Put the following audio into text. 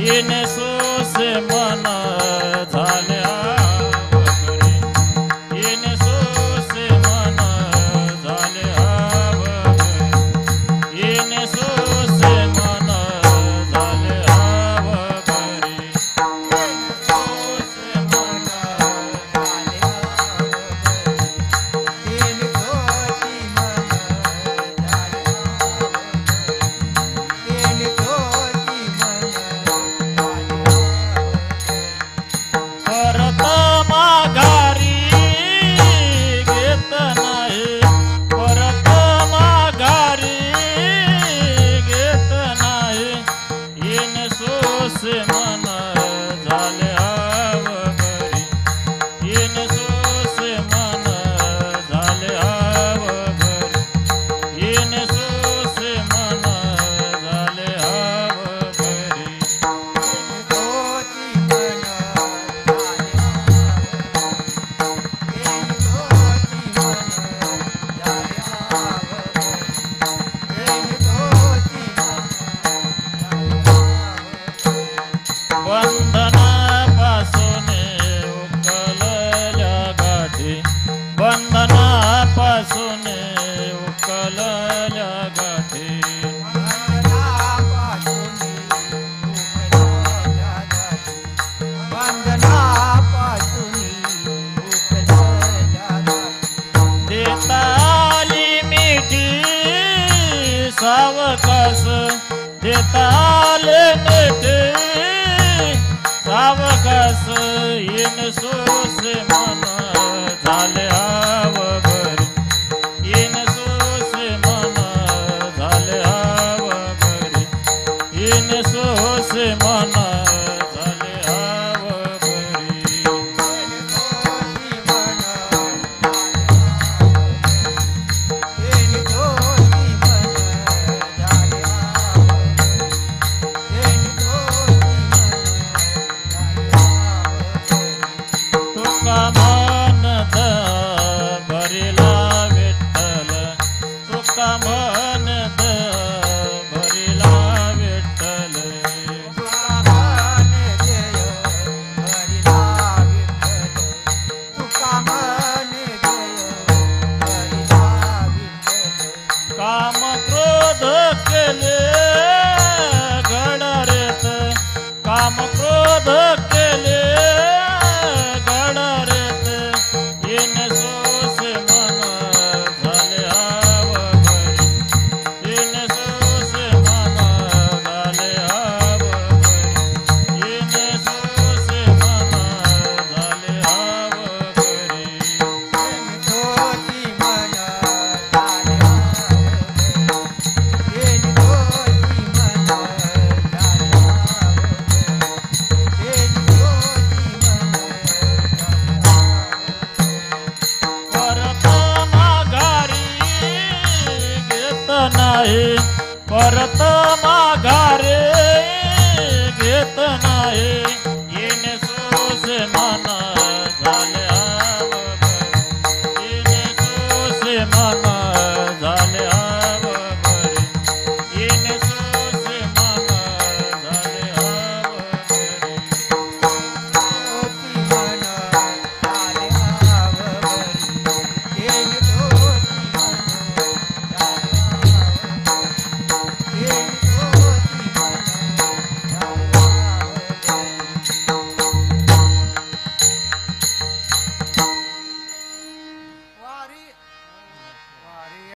येणे सोसे मन झाल्या वगैरे, येणे सोसे मन झाल्या वगैरे, येणे सोसे मन झाल्या वगैरे, येणे सोसे मन झाल्या वगैरे, येणे सोसी मन झाल्या वगैरे, येणे सोसी मन परत माघारी घेत नाही, परत माघारी घेत नाही, येणे सोसे मन झाल्या वगैरे, येणे सोसे मन झाल्या वगैरे, येणे सोसे मन झाल्या वगैरे, बंधनापासून उकलल्या गाठी, बंधनापासून उकलल्या गाठी, देता आली मिठी सावकाश, देता आले मिठी सावकाश, येणे सोसे मन झाल्या वगैरे, येणे सोसे मन झाल्या वगैरे, येणे सोसे मन